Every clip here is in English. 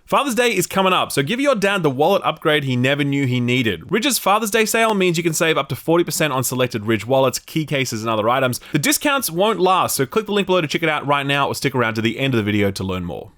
Father's Day is coming up, so give your dad the wallet upgrade he never knew he needed. Ridge's Father's Day sale means you can save up to 40% on selected Ridge wallets, key cases, and other items. The discounts won't last, so click the link below to check it out right now or stick around to the end of the video to learn more.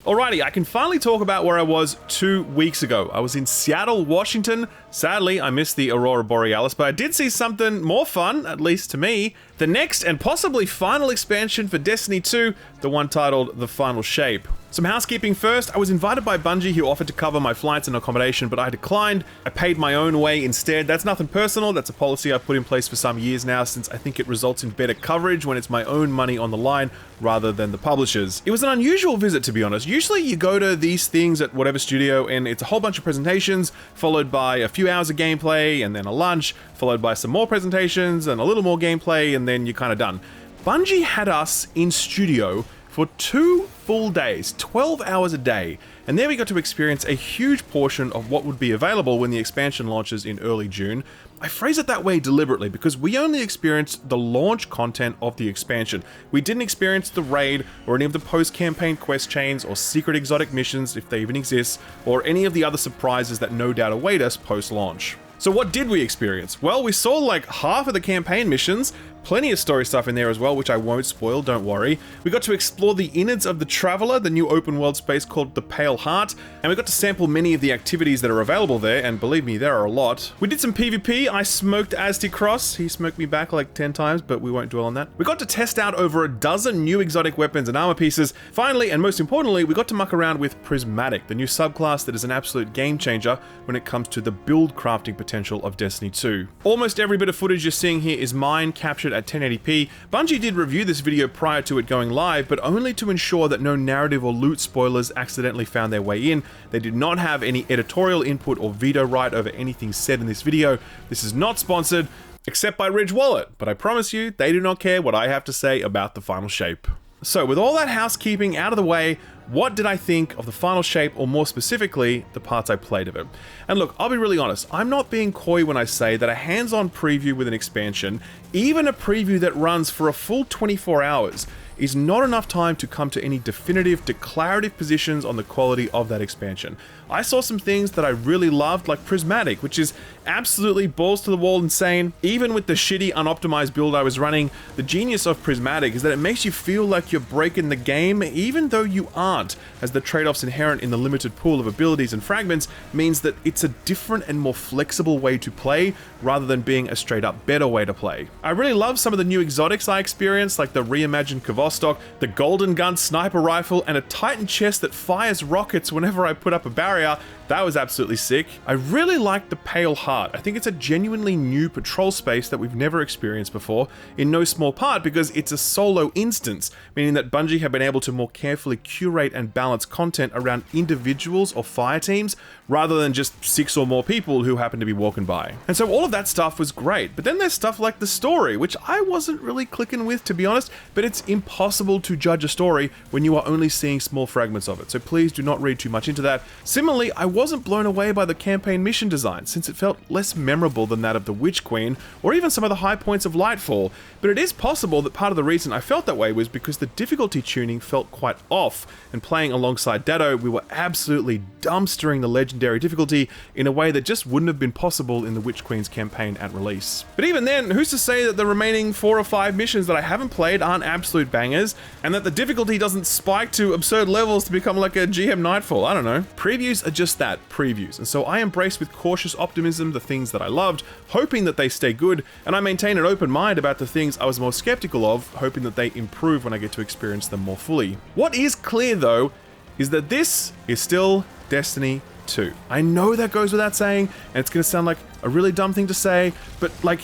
Alrighty, I can finally talk about where I was 2 weeks ago. I was in Seattle, Washington. Sadly, I missed the Aurora Borealis, but I did see something more fun, at least to me. The next and possibly final expansion for Destiny 2, the one titled The Final Shape. Some housekeeping first. I was invited by Bungie, who offered to cover my flights and accommodation, but I declined. I paid my own way instead. That's nothing personal. That's a policy I've put in place for some years now, since I think it results in better coverage when it's my own money on the line rather than the publisher's. It was an unusual visit, to be honest. Usually you go to these things at whatever studio and it's a whole bunch of presentations, followed by a few hours of gameplay and then a lunch, followed by some more presentations and a little more gameplay, and then you're kind of done. Bungie had us in studio for 2 full days, 12 hours a day, and there we got to experience a huge portion of what would be available when the expansion launches in early June. I phrase it that way deliberately because we only experienced the launch content of the expansion. We didn't experience the raid or any of the post-campaign quest chains or secret exotic missions, if they even exist, or any of the other surprises that no doubt await us post-launch. So what did we experience? Well, we saw like half of the campaign missions, plenty of story stuff in there as well, which I won't spoil, don't worry. We got to explore the innards of the Traveler, the new open world space called the Pale Heart, and we got to sample many of the activities that are available there, and believe me, there are a lot. We did some PvP, I smoked Aztecross, he smoked me back like 10 times, but we won't dwell on that. We got to test out over a dozen new exotic weapons and armor pieces. Finally, and most importantly, we got to muck around with Prismatic, the new subclass that is an absolute game changer when it comes to the build crafting potential of Destiny 2. Almost every bit of footage you're seeing here is mine, captured at 1080p. Bungie did review this video prior to it going live, but only to ensure that no narrative or loot spoilers accidentally found their way in. They did not have any editorial input or veto right over anything said in this video. This is not sponsored, except by Ridge Wallet, but I promise you, they do not care what I have to say about the final shape. So with all that housekeeping out of the way, what did I think of the final shape, or more specifically, the parts I played of it? And look, I'll be really honest, I'm not being coy when I say that a hands-on preview with an expansion, even a preview that runs for a full 24 hours, is not enough time to come to any definitive, declarative positions on the quality of that expansion. I saw some things that I really loved, like Prismatic, which is absolutely balls to the wall insane. Even with the shitty, unoptimized build I was running, the genius of Prismatic is that it makes you feel like you're breaking the game, even though you aren't, as the trade-offs inherent in the limited pool of abilities and fragments means that it's a different and more flexible way to play, rather than being a straight-up better way to play. I really love some of the new exotics I experienced, like the reimagined Kavostok, the Golden Gun sniper rifle, and a Titan chest that fires rockets whenever I put up a barrier. That was absolutely sick. I really liked the Pale Heart. I think it's a genuinely new patrol space that we've never experienced before, in no small part because it's a solo instance, meaning that Bungie have been able to more carefully curate and balance content around individuals or fire teams, rather than just 6 or more people who happen to be walking by. And so all of that stuff was great, but then there's stuff like the story, which I wasn't really clicking with, to be honest, but it's impossible to judge a story when you are only seeing small fragments of it, so please do not read too much into that. Similarly, I wasn't blown away by the campaign mission design, since it felt less memorable than that of the Witch Queen, or even some of the high points of Lightfall, but it is possible that part of the reason I felt that way was because the difficulty tuning felt quite off, and playing alongside Datto, we were absolutely dumpstering the legendary difficulty in a way that just wouldn't have been possible in the Witch Queen's campaign at release. But even then, who's to say that the remaining 4 or 5 missions that I haven't played aren't absolute bangers, and that the difficulty doesn't spike to absurd levels to become like a GM Nightfall? I don't know. Previews are just that, previews, and so I embrace with cautious optimism the things that I loved, hoping that they stay good, and I maintain an open mind about the things I was more skeptical of, hoping that they improve when I get to experience them more fully. What is clear though, is that this is still Destiny 2. I know that goes without saying, and it's going to sound like a really dumb thing to say, but like,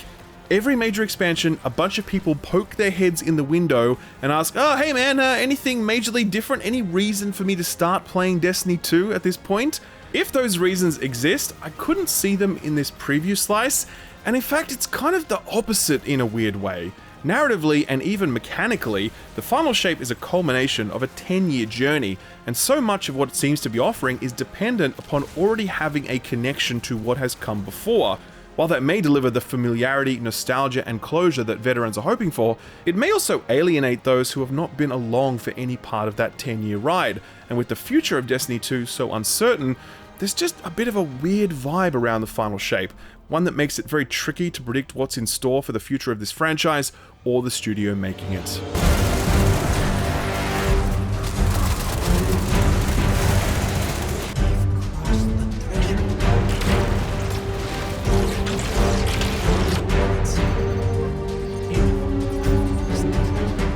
every major expansion, a bunch of people poke their heads in the window and ask, oh, hey man, anything majorly different? Any reason for me to start playing Destiny 2 at this point? If those reasons exist, I couldn't see them in this preview slice, and in fact, it's kind of the opposite in a weird way. Narratively and even mechanically, the final shape is a culmination of a 10-year journey, and so much of what it seems to be offering is dependent upon already having a connection to what has come before. While that may deliver the familiarity, nostalgia, and closure that veterans are hoping for, it may also alienate those who have not been along for any part of that 10-year ride. And with the future of Destiny 2 so uncertain, there's just a bit of a weird vibe around the final shape, one that makes it very tricky to predict what's in store for the future of this franchise or the studio making it.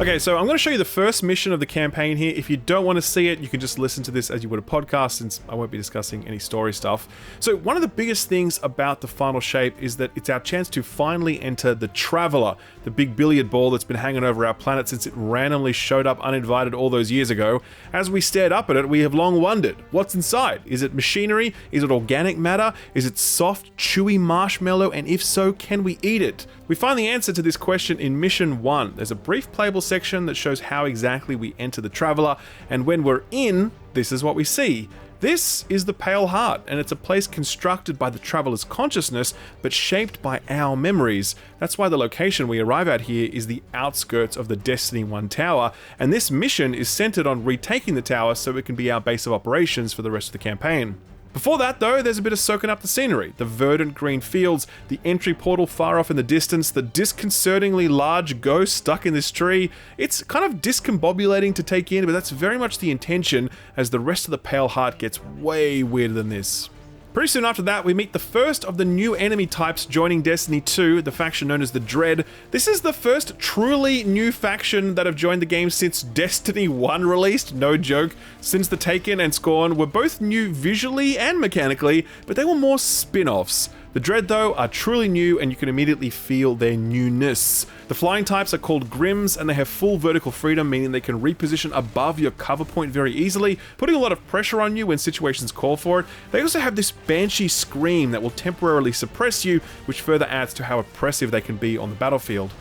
Okay, so I'm going to show you the first mission of the campaign here. If you don't want to see it, you can just listen to this as you would a podcast, since I won't be discussing any story stuff. So one of the biggest things about the final shape is that it's our chance to finally enter the Traveler, the big billiard ball that's been hanging over our planet since it randomly showed up uninvited all those years ago. As we stared up at it, we have long wondered, what's inside? Is it machinery? Is it organic matter? Is it soft, chewy marshmallow? And if so, can we eat it? We find the answer to this question in Mission 1. There's a brief playable section that shows how exactly we enter the Traveler, and when we're in, this is what we see. This is the Pale Heart, and it's a place constructed by the Traveler's consciousness, but shaped by our memories. That's why the location we arrive at here is the outskirts of the Destiny 1 tower, and this mission is centered on retaking the tower so it can be our base of operations for the rest of the campaign. Before that though, there's a bit of soaking up the scenery, the verdant green fields, the entry portal far off in the distance, the disconcertingly large ghost stuck in this tree. It's kind of discombobulating to take in, but that's very much the intention as the rest of the Pale Heart gets way weirder than this. Pretty soon after that, we meet the first of the new enemy types joining Destiny 2, the faction known as the Dread. This is the first truly new faction that have joined the game since Destiny 1 released, no joke. Since the Taken and Scorn were both new visually and mechanically, but they were more spin-offs. The Dread, though, are truly new, and you can immediately feel their newness. The flying types are called Grims, and they have full vertical freedom, meaning they can reposition above your cover point very easily, putting a lot of pressure on you when situations call for it. They also have this banshee scream that will temporarily suppress you, which further adds to how oppressive they can be on the battlefield.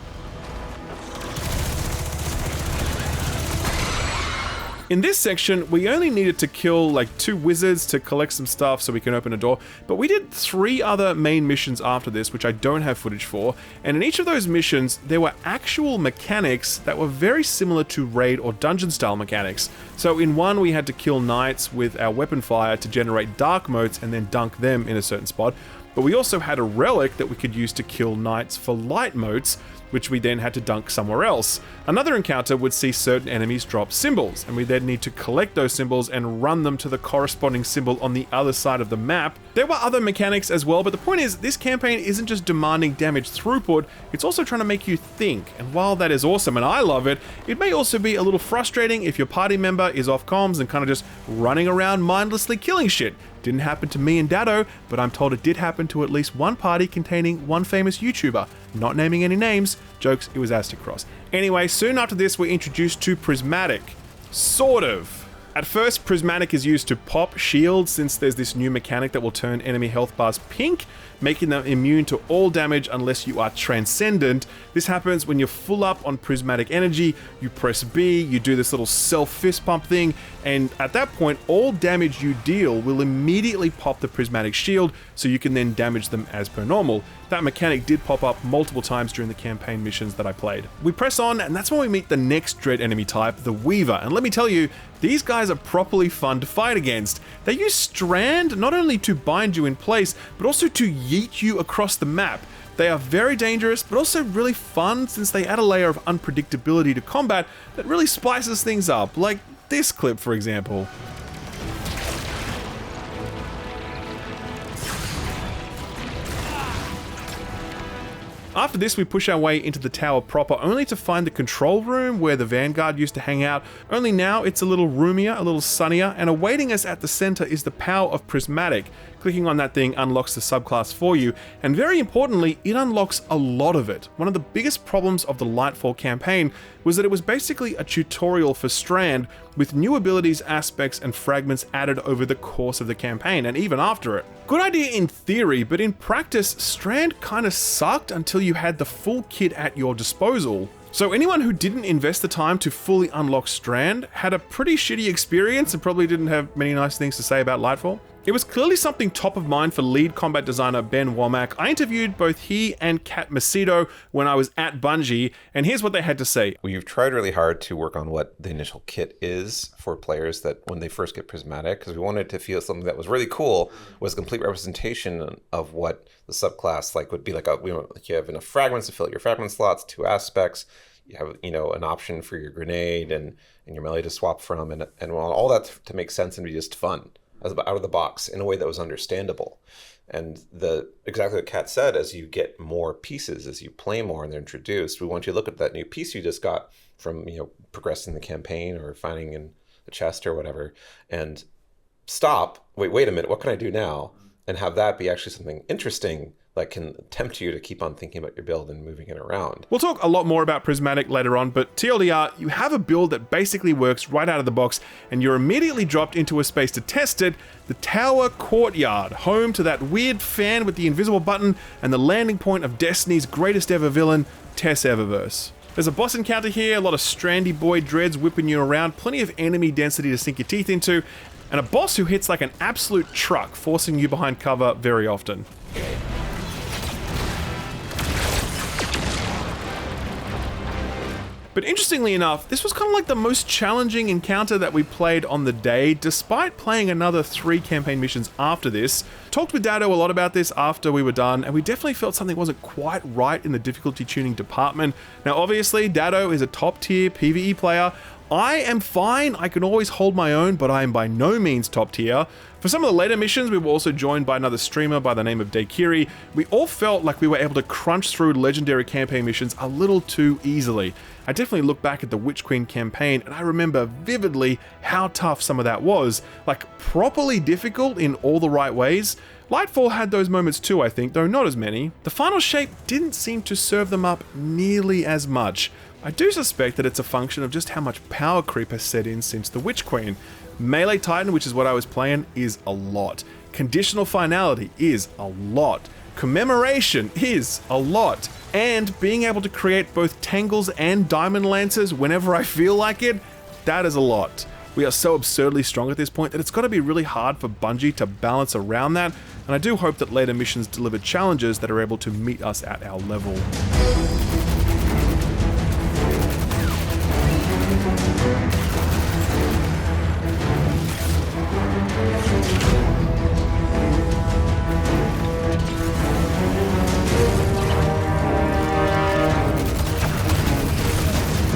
In this section, we only needed to kill like 2 wizards to collect some stuff so we can open a door, but we did 3 other main missions after this, which I don't have footage for, and in each of those missions, there were actual mechanics that were very similar to raid or dungeon style mechanics. So in one, we had to kill knights with our weapon fire to generate dark motes and then dunk them in a certain spot, but we also had a relic that we could use to kill knights for light motes, which we then had to dunk somewhere else. Another encounter would see certain enemies drop symbols, and we then need to collect those symbols and run them to the corresponding symbol on the other side of the map. There were other mechanics as well, but the point is, this campaign isn't just demanding damage throughput, it's also trying to make you think, and while that is awesome and I love it, it may also be a little frustrating if your party member is off comms and kind of just running around mindlessly killing shit. Didn't happen to me and Dado, but I'm told it did happen to at least one party containing one famous YouTuber. Not naming any names, jokes, it was Aztec Cross. Anyway, soon after this we're introduced to Prismatic. Sort of. At first, Prismatic is used to pop shields since there's this new mechanic that will turn enemy health bars pink, making them immune to all damage unless you are transcendent. This happens when you're full up on prismatic energy, you press B, you do this little self fist pump thing, and at that point, all damage you deal will immediately pop the prismatic shield, so you can then damage them as per normal. That mechanic did pop up multiple times during the campaign missions that I played. We press on, and that's when we meet the next Dread enemy type, the Weaver, and let me tell you, these guys are properly fun to fight against. They use Strand not only to bind you in place, but also to yeet you across the map. They are very dangerous, but also really fun since they add a layer of unpredictability to combat that really spices things up, like this clip for example. After this, we push our way into the tower proper, only to find the control room where the Vanguard used to hang out, only now it's a little roomier, a little sunnier, and awaiting us at the center is the power of Prismatic. Clicking on that thing unlocks the subclass for you, and very importantly, it unlocks a lot of it. One of the biggest problems of the Lightfall campaign was that it was basically a tutorial for Strand, with new abilities, aspects, and fragments added over the course of the campaign, and even after it. Good idea in theory, but in practice, Strand kinda sucked until you had the full kit at your disposal. So anyone who didn't invest the time to fully unlock Strand had a pretty shitty experience and probably didn't have many nice things to say about Lightfall. It was clearly something top of mind for lead combat designer Ben Womack. I interviewed both he and Kat Macedo when I was at Bungie, and here's what they had to say. We've tried really hard to work on what the initial kit is for players that when they first get Prismatic, because we wanted to feel something that was really cool, was a complete representation of what the subclass would be like. You have enough fragments to fill out your fragment slots, 2 aspects. You have an option for your grenade and your melee to swap from, and all that to make sense and be just fun. Out of the box in a way that was understandable. And exactly what Kat said, as you get more pieces, as you play more and they're introduced, we want you to look at that new piece you just got from progressing the campaign or finding in the chest or whatever, and stop, wait a minute, what can I do now? And have that be actually something interesting that can tempt you to keep on thinking about your build and moving it around. We'll talk a lot more about Prismatic later on, but TLDR, you have a build that basically works right out of the box, and you're immediately dropped into a space to test it, the Tower Courtyard, home to that weird fan with the invisible button and the landing point of Destiny's greatest ever villain, Tess Eververse. There's a boss encounter here, a lot of strandy boy dreads whipping you around, plenty of enemy density to sink your teeth into, and a boss who hits like an absolute truck, forcing you behind cover very often. But interestingly enough, this was kind of like the most challenging encounter that we played on the day, despite playing another 3 campaign missions after this. Talked with Dado a lot about this after we were done, and we definitely felt something wasn't quite right in the difficulty tuning department. Now obviously, Dado is a top tier PvE player. I am fine, I can always hold my own, but I am by no means top tier. For some of the later missions, we were also joined by another streamer by the name of Daikiri. We all felt like we were able to crunch through legendary campaign missions a little too easily. I definitely look back at the Witch Queen campaign and I remember vividly how tough some of that was, like properly difficult in all the right ways. Lightfall had those moments too, I think, though not as many. The final shape didn't seem to serve them up nearly as much. I do suspect that it's a function of just how much power creep has set in since the Witch Queen. Melee Titan, which is what I was playing, is a lot. Conditional Finality is a lot. Commemoration is a lot. And being able to create both Tangles and Diamond Lancers whenever I feel like it, that is a lot. We are so absurdly strong at this point that it's got to be really hard for Bungie to balance around that, and I do hope that later missions deliver challenges that are able to meet us at our level.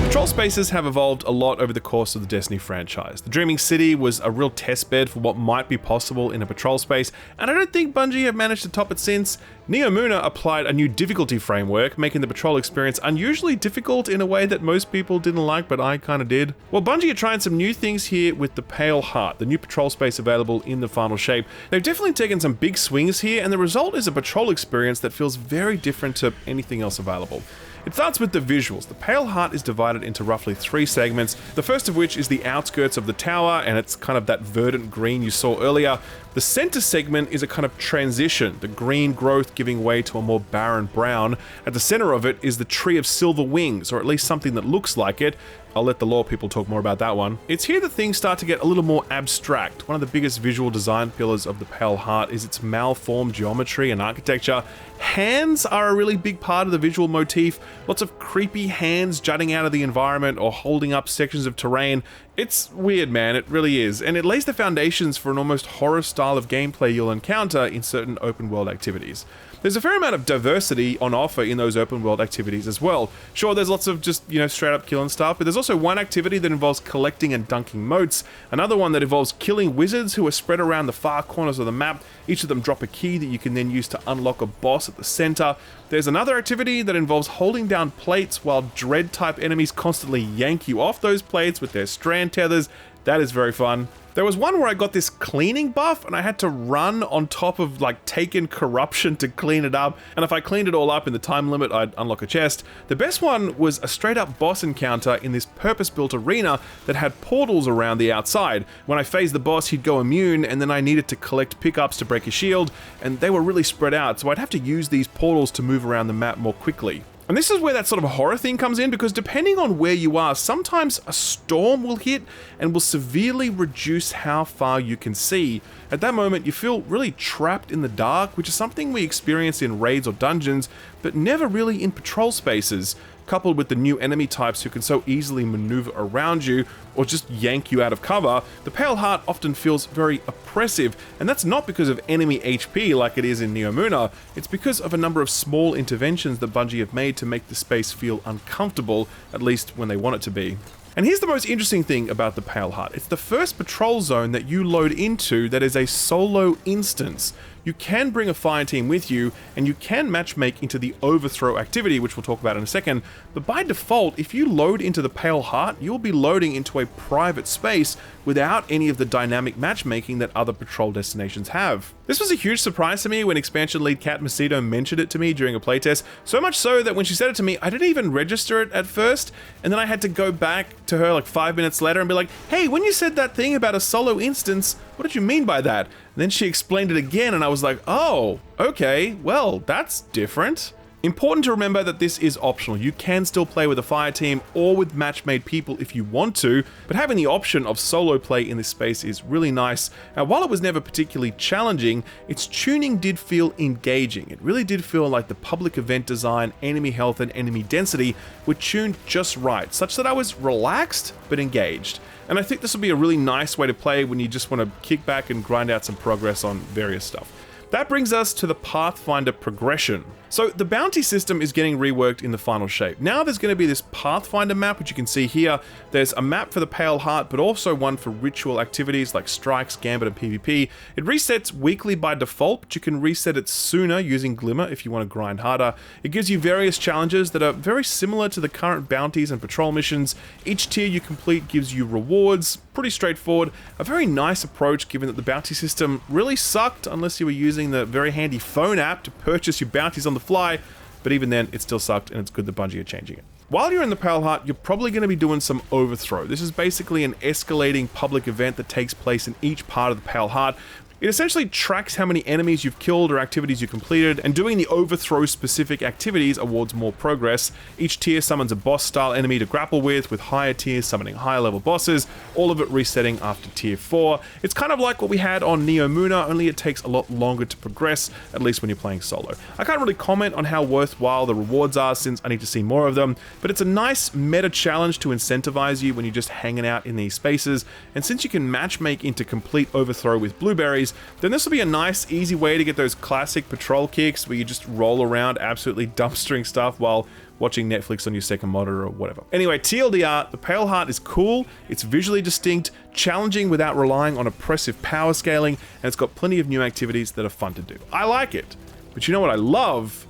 Patrol spaces have evolved a lot over the course of the Destiny franchise. The Dreaming City was a real testbed for what might be possible in a patrol space, and I don't think Bungie have managed to top it since. Neomuna applied a new difficulty framework, making the patrol experience unusually difficult in a way that most people didn't like, but I kinda did. Well, Bungie are trying some new things here with the Pale Heart, the new patrol space available in the final shape. They've definitely taken some big swings here, and the result is a patrol experience that feels very different to anything else available. It starts with the visuals. The Pale Heart is divided into roughly 3 segments, the first of which is the outskirts of the tower, and it's kind of that verdant green you saw earlier. The center segment is a kind of transition, the green growth giving way to a more barren brown. At the center of it is the Tree of Silver Wings, or at least something that looks like it. I'll let the lore people talk more about that one. It's here that things start to get a little more abstract. One of the biggest visual design pillars of the Pale Heart is its malformed geometry and architecture. Hands are a really big part of the visual motif. Lots of creepy hands jutting out of the environment or holding up sections of terrain. It's weird, man, it really is. And it lays the foundations for an almost horror style of gameplay you'll encounter in certain open world activities. There's a fair amount of diversity on offer in those open world activities as well. Sure, there's lots of just, straight up killing stuff, but there's also one activity that involves collecting and dunking motes, another one that involves killing wizards who are spread around the far corners of the map. Each of them drop a key that you can then use to unlock a boss at the center. There's another activity that involves holding down plates while dread-type enemies constantly yank you off those plates with their strand tethers. That is very fun. There was one where I got this cleaning buff and I had to run on top of Taken Corruption to clean it up, and if I cleaned it all up in the time limit, I'd unlock a chest. The best one was a straight up boss encounter in this purpose-built arena that had portals around the outside. When I phased the boss, he'd go immune, and then I needed to collect pickups to break his shield, and they were really spread out, so I'd have to use these portals to move around the map more quickly. And this is where that sort of horror thing comes in, because depending on where you are, sometimes a storm will hit and will severely reduce how far you can see. At that moment, you feel really trapped in the dark, which is something we experience in raids or dungeons, but never really in patrol spaces. Coupled with the new enemy types who can so easily maneuver around you or just yank you out of cover, the Pale Heart often feels very oppressive, and that's not because of enemy HP like it is in Neomuna, it's because of a number of small interventions that Bungie have made to make the space feel uncomfortable, at least when they want it to be. And here's the most interesting thing about the Pale Heart. It's the first patrol zone that you load into that is a solo instance. You can bring a fire team with you, and you can matchmake into the overthrow activity, which we'll talk about in a second, but by default, if you load into the Pale Heart, you'll be loading into a private space without any of the dynamic matchmaking that other patrol destinations have. This was a huge surprise to me when expansion lead Kat Macedo mentioned it to me during a playtest, so much so that when she said it to me, I didn't even register it at first, and then I had to go back to her like 5 minutes later and be like, hey, when you said that thing about a solo instance, what did you mean by that? And then she explained it again and I was like, oh, okay, well, that's different. Important to remember that this is optional. You can still play with a fire team or with match-made people if you want to, but having the option of solo play in this space is really nice. Now, while it was never particularly challenging, its tuning did feel engaging. It really did feel like the public event design, enemy health, and enemy density were tuned just right, such that I was relaxed but engaged. And I think this will be a really nice way to play when you just want to kick back and grind out some progress on various stuff. That brings us to the Pathfinder progression. So the bounty system is getting reworked in the final shape. Now there's going to be this Pathfinder map, which you can see here. There's a map for the Pale Heart, but also one for ritual activities like strikes, gambit, and PvP. It resets weekly by default, but you can reset it sooner using Glimmer if you want to grind harder. It gives you various challenges that are very similar to the current bounties and patrol missions. Each tier you complete gives you rewards. Pretty straightforward. A very nice approach given that the bounty system really sucked unless you were using the very handy phone app to purchase your bounties on the fly, but even then it still sucked, and it's good that Bungie are changing it. While you're in the Pale Heart, you're probably going to be doing some overthrow. This is basically an escalating public event that takes place in each part of the Pale Heart. It essentially tracks how many enemies you've killed or activities you completed, and doing the overthrow specific activities awards more progress. Each tier summons a boss style enemy to grapple with higher tiers summoning higher level bosses, all of it resetting after tier 4. It's kind of like what we had on Neomuna, only it takes a lot longer to progress, at least when you're playing solo. I can't really comment on how worthwhile the rewards are since I need to see more of them, but it's a nice meta challenge to incentivize you when you're just hanging out in these spaces, and since you can matchmake into complete overthrow with blueberries, then this will be a nice, easy way to get those classic patrol kicks where you just roll around absolutely dumpstering stuff while watching Netflix on your second monitor or whatever. Anyway, TLDR, the Pale Heart is cool, it's visually distinct, challenging without relying on oppressive power scaling, and it's got plenty of new activities that are fun to do. I like it. But you know what I love?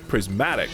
Prismatic.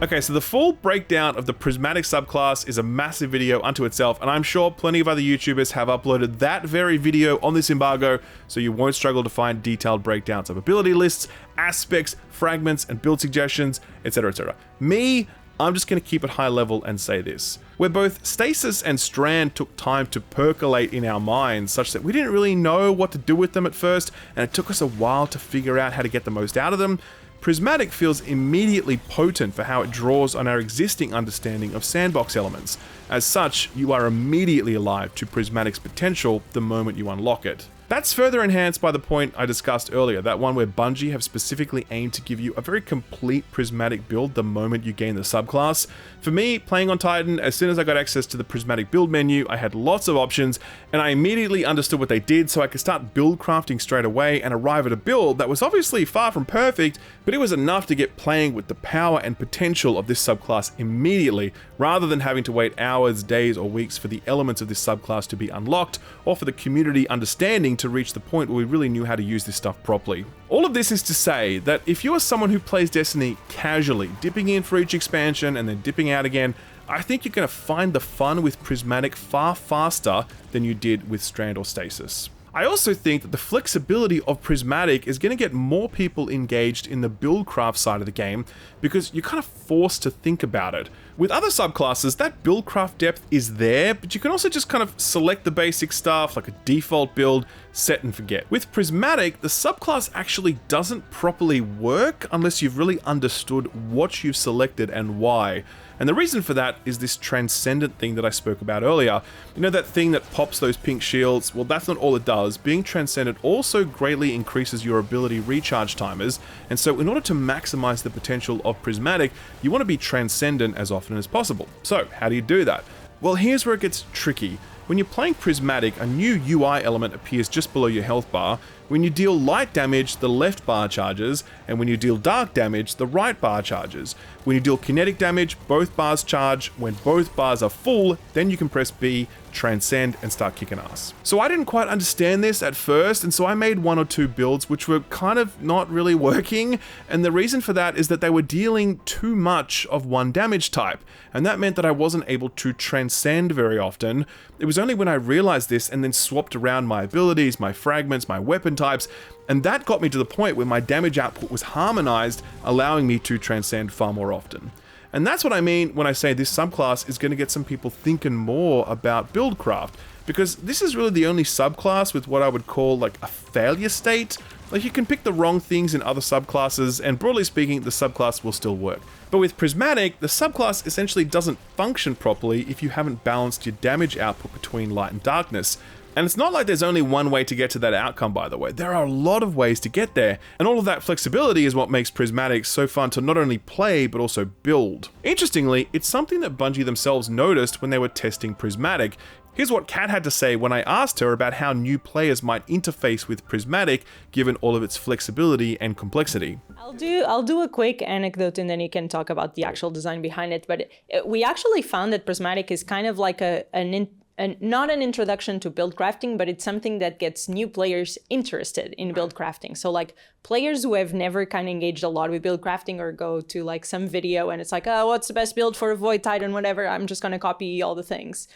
Okay, so the full breakdown of the Prismatic subclass is a massive video unto itself, and I'm sure plenty of other YouTubers have uploaded that very video on this embargo, so you won't struggle to find detailed breakdowns of ability lists, aspects, fragments, and build suggestions, etc, etc. Me, I'm just going to keep it high level and say this. Where both Stasis and Strand took time to percolate in our minds, such that we didn't really know what to do with them at first, and it took us a while to figure out how to get the most out of them, Prismatic feels immediately potent for how it draws on our existing understanding of sandbox elements. As such, you are immediately alive to Prismatic's potential the moment you unlock it. That's further enhanced by the point I discussed earlier, that one where Bungie have specifically aimed to give you a very complete Prismatic build the moment you gain the subclass. For me, playing on Titan, as soon as I got access to the Prismatic build menu, I had lots of options, and I immediately understood what they did, so I could start build crafting straight away and arrive at a build that was obviously far from perfect, but it was enough to get playing with the power and potential of this subclass immediately, rather than having to wait hours, days, or weeks for the elements of this subclass to be unlocked, or for the community understanding to reach the point where we really knew how to use this stuff properly. All of this is to say that if you are someone who plays Destiny casually, dipping in for each expansion and then dipping out again, I think you're going to find the fun with Prismatic far faster than you did with Strand or Stasis. I also think that the flexibility of Prismatic is going to get more people engaged in the buildcraft side of the game because you're kind of forced to think about it. With other subclasses, that buildcraft depth is there, but you can also just kind of select the basic stuff like a default build, set and forget. With Prismatic, the subclass actually doesn't properly work unless you've really understood what you've selected and why. And the reason for that is this transcendent thing that I spoke about earlier. You know that thing that pops those pink shields? Well, that's not all it does. Being transcendent also greatly increases your ability recharge timers, and so in order to maximize the potential of Prismatic, you want to be transcendent as often as possible. So, how do you do that? Well, here's where it gets tricky. When you're playing Prismatic, a new UI element appears just below your health bar. When you deal light damage, the left bar charges, and when you deal dark damage, the right bar charges. When you deal kinetic damage, both bars charge. When both bars are full, then you can press B, transcend, and start kicking ass. So I didn't quite understand this at first, and so I made 1 or 2 builds which were kind of not really working, and the reason for that is that they were dealing too much of one damage type, and that meant that I wasn't able to transcend very often. It was only when I realized this and then swapped around my abilities, my fragments, my weapon types, and that got me to the point where my damage output was harmonized, allowing me to transcend far more often. And that's what I mean when I say this subclass is going to get some people thinking more about buildcraft, because this is really the only subclass with what I would call like a failure state. Like, you can pick the wrong things in other subclasses, and broadly speaking, the subclass will still work. But with Prismatic, the subclass essentially doesn't function properly if you haven't balanced your damage output between light and darkness. And it's not like there's only one way to get to that outcome, by the way. There are a lot of ways to get there, and all of that flexibility is what makes Prismatic so fun to not only play, but also build. Interestingly, it's something that Bungie themselves noticed when they were testing Prismatic. Here's what Kat had to say when I asked her about how new players might interface with Prismatic, given all of its flexibility and complexity. I'll do a quick anecdote and then you can talk about the actual design behind it. But we actually found that Prismatic is kind of like not an introduction to build crafting, but it's something that gets new players interested in build crafting. So like players who have never kind of engaged a lot with build crafting or go to like some video and it's like, oh, what's the best build for a Void Titan, whatever, I'm just going to copy all the things.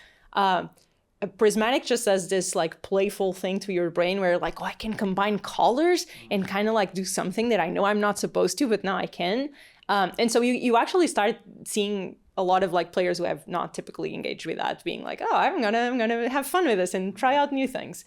Prismatic just does this like playful thing to your brain where like, oh, I can combine colors and kind of like do something that I know I'm not supposed to, but now I can. And so you actually start seeing a lot of like players who have not typically engaged with that being like, oh, I'm gonna have fun with this and try out new things.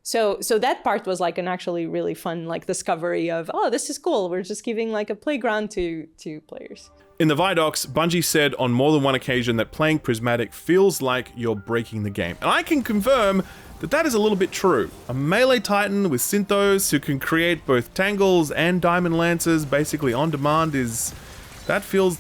So that part was like an actually really fun like discovery of, oh, this is cool. We're just giving like a playground to players. In the Vidocs, Bungie said on more than one occasion that playing Prismatic feels like you're breaking the game. And I can confirm that that is a little bit true. A melee titan with synthos who can create both tangles and diamond lancers basically on demand that feels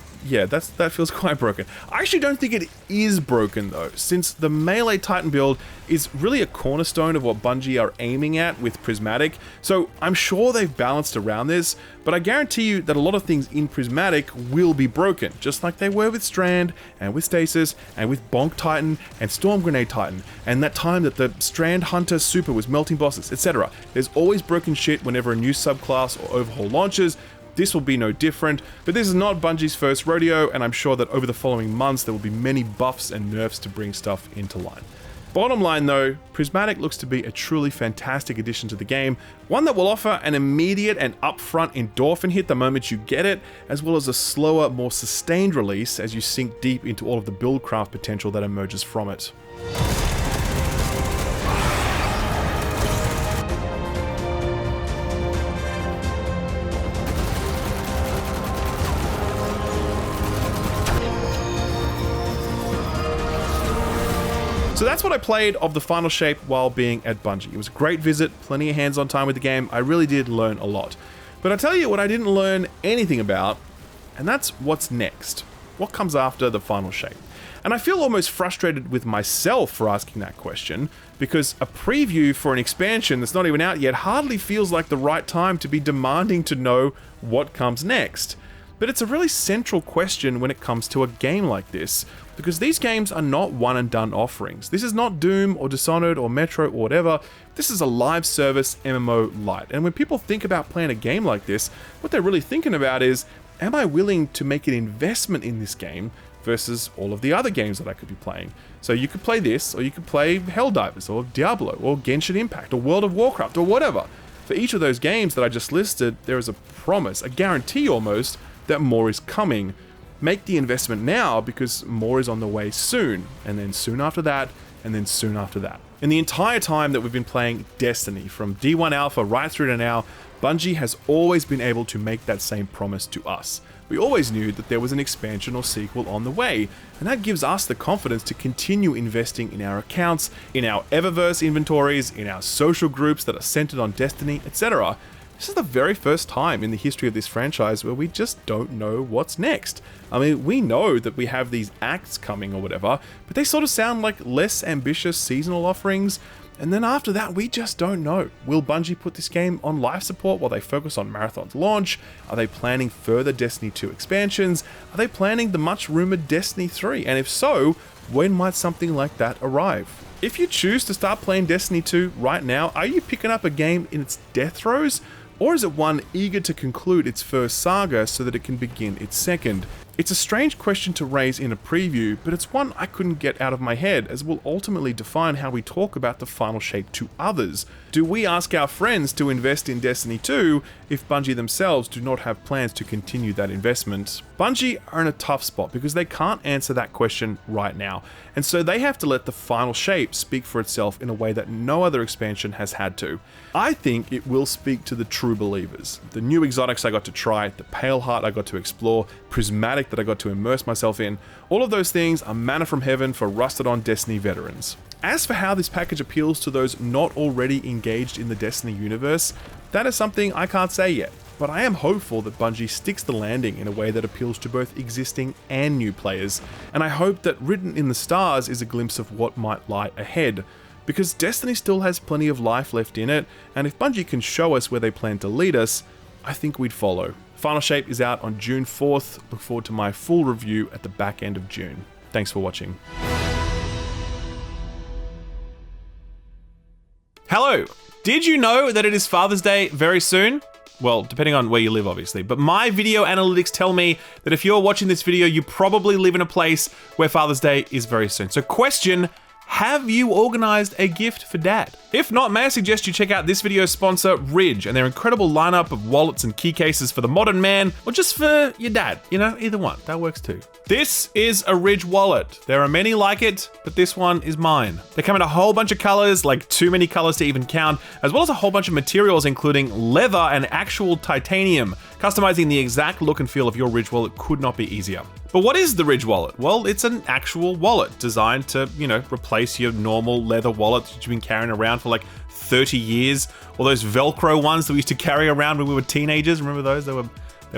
quite broken. I actually don't think it is broken though, since the melee titan build is really a cornerstone of what Bungie are aiming at with Prismatic, so I'm sure they've balanced around this, but I guarantee you that a lot of things in Prismatic will be broken, just like they were with Strand, and with Stasis, and with Bonk Titan, and Storm Grenade Titan, and that time that the Strand Hunter Super was melting bosses, etc. There's always broken shit whenever a new subclass or overhaul launches. This will be no different, but this is not Bungie's first rodeo, and I'm sure that over the following months there will be many buffs and nerfs to bring stuff into line. Bottom line though, Prismatic looks to be a truly fantastic addition to the game, one that will offer an immediate and upfront endorphin hit the moment you get it, as well as a slower, more sustained release as you sink deep into all of the buildcraft potential that emerges from it. So that's what I played of the final shape while being at Bungie. It was a great visit, plenty of hands-on time with the game. I really did learn a lot. But I tell you what I didn't learn anything about, and that's what's next. What comes after the final shape? And I feel almost frustrated with myself for asking that question, because a preview for an expansion that's not even out yet hardly feels like the right time to be demanding to know what comes next. But it's a really central question when it comes to a game like this, because these games are not one and done offerings. This is not Doom or Dishonored or Metro or whatever. This is a live service MMO light. And when people think about playing a game like this, what they're really thinking about is, am I willing to make an investment in this game versus all of the other games that I could be playing. So you could play this, or you could play Helldivers, or Diablo, or Genshin Impact, or World of Warcraft, or whatever. For each of those games that I just listed, there is a promise, a guarantee almost, that more is coming. Make the investment now because more is on the way soon, and then soon after that, and then soon after that. In the entire time that we've been playing Destiny, from D1 Alpha right through to now, Bungie has always been able to make that same promise to us. We always knew that there was an expansion or sequel on the way, and that gives us the confidence to continue investing in our accounts, in our Eververse inventories, in our social groups that are centered on Destiny, etc. This is the very first time in the history of this franchise where we just don't know what's next. I mean, we know that we have these acts coming or whatever, but they sort of sound like less ambitious seasonal offerings. And then after that, we just don't know. Will Bungie put this game on life support while they focus on Marathon's launch? Are they planning further Destiny 2 expansions? Are they planning the much rumored Destiny 3? And if so, when might something like that arrive? If you choose to start playing Destiny 2 right now, are you picking up a game in its death throes? Or is it one eager to conclude its first saga so that it can begin its second? It's a strange question to raise in a preview, but it's one I couldn't get out of my head, as it will ultimately define how we talk about the final shape to others. Do we ask our friends to invest in Destiny 2 if Bungie themselves do not have plans to continue that investment? Bungie are in a tough spot because they can't answer that question right now, and so they have to let the final shape speak for itself in a way that no other expansion has had to. I think it will speak to the true believers. The new exotics I got to try, the Pale Heart I got to explore, Prismatic that I got to immerse myself in, all of those things are manna from heaven for rusted on Destiny veterans. As for how this package appeals to those not already engaged in the Destiny universe, that is something I can't say yet, but I am hopeful that Bungie sticks the landing in a way that appeals to both existing and new players, and I hope that Written in the Stars is a glimpse of what might lie ahead, because Destiny still has plenty of life left in it, and if Bungie can show us where they plan to lead us, I think we'd follow. Final Shape is out on June 4th. Look forward to my full review at the back end of June. Thanks for watching. Hello! Did you know that it is Father's Day very soon? Well, depending on where you live, obviously. But my video analytics tell me that if you're watching this video, you probably live in a place where Father's Day is very soon. So question, have you organized a gift for dad? If not, may I suggest you check out this video's sponsor, Ridge, and their incredible lineup of wallets and key cases for the modern man, or just for your dad. You know, either one, that works too. This is a Ridge wallet. There are many like it, but this one is mine. They come in a whole bunch of colors, like too many colors to even count, as well as a whole bunch of materials, including leather and actual titanium. Customizing the exact look and feel of your Ridge wallet could not be easier. But what is the Ridge wallet? Well, it's an actual wallet designed to, replace your normal leather wallet that you've been carrying around for like 30 years, or those Velcro ones that we used to carry around when we were teenagers. Remember those? They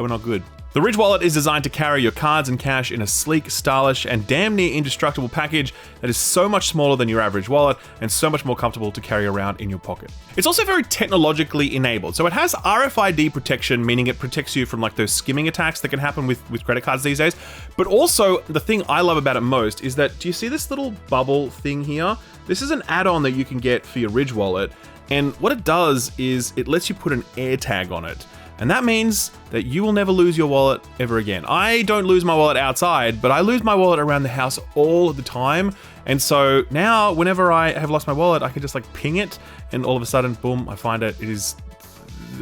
were not good. The Ridge wallet is designed to carry your cards and cash in a sleek, stylish, and damn near indestructible package that is so much smaller than your average wallet and so much more comfortable to carry around in your pocket. It's also very technologically enabled. So it has RFID protection, meaning it protects you from like those skimming attacks that can happen with credit cards these days. But also, the thing I love about it most is that, do you see this little bubble thing here? This is an add-on that you can get for your Ridge wallet. And what it does is it lets you put an air tag on it. And that means that you will never lose your wallet ever again. I don't lose my wallet outside, but I lose my wallet around the house all the time. And so now, whenever I have lost my wallet, I can just like ping it, and all of a sudden, boom, I find it. It is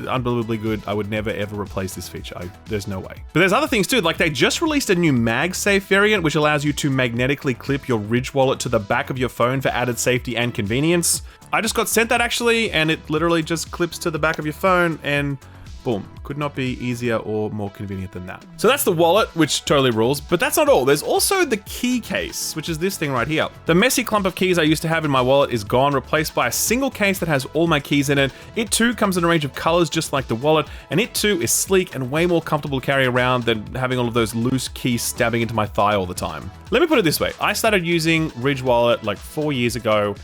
unbelievably good. I would never ever replace this feature. There's no way. But there's other things too, like they just released a new MagSafe variant, which allows you to magnetically clip your Ridge wallet to the back of your phone for added safety and convenience. I just got sent that actually, and it literally just clips to the back of your phone, and boom, could not be easier or more convenient than that. So that's the wallet, which totally rules, but that's not all. There's also the key case, which is this thing right here. The messy clump of keys I used to have in my wallet is gone, replaced by a single case that has all my keys in it. It too comes in a range of colors just like the wallet, and it too is sleek and way more comfortable to carry around than having all of those loose keys stabbing into my thigh all the time. Let me put it this way. I started using Ridge wallet like 4 years ago,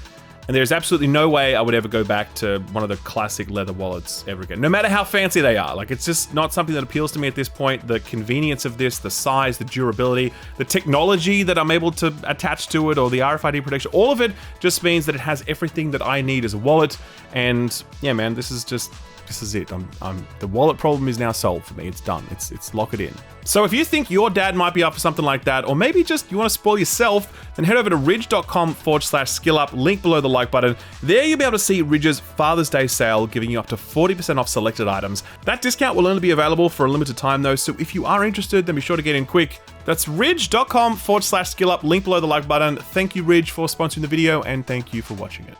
And there's absolutely no way I would ever go back to one of the classic leather wallets ever again, no matter how fancy they are. Like, it's just not something that appeals to me at this point. The convenience of this, the size, the durability, the technology that I'm able to attach to it, or the RFID protection, all of it just means that it has everything that I need as a wallet. And yeah, man, this is it. The wallet problem is now solved for me. It's done. It's lock it in. So if you think your dad might be up for something like that, or maybe just you want to spoil yourself, then head over to ridge.com/skillup, link below the like button. There you'll be able to see Ridge's Father's Day sale, giving you up to 40% off selected items. That discount will only be available for a limited time though, so if you are interested, then be sure to get in quick. That's ridge.com/skillup, link below the like button. Thank you, Ridge, for sponsoring the video, and thank you for watching it.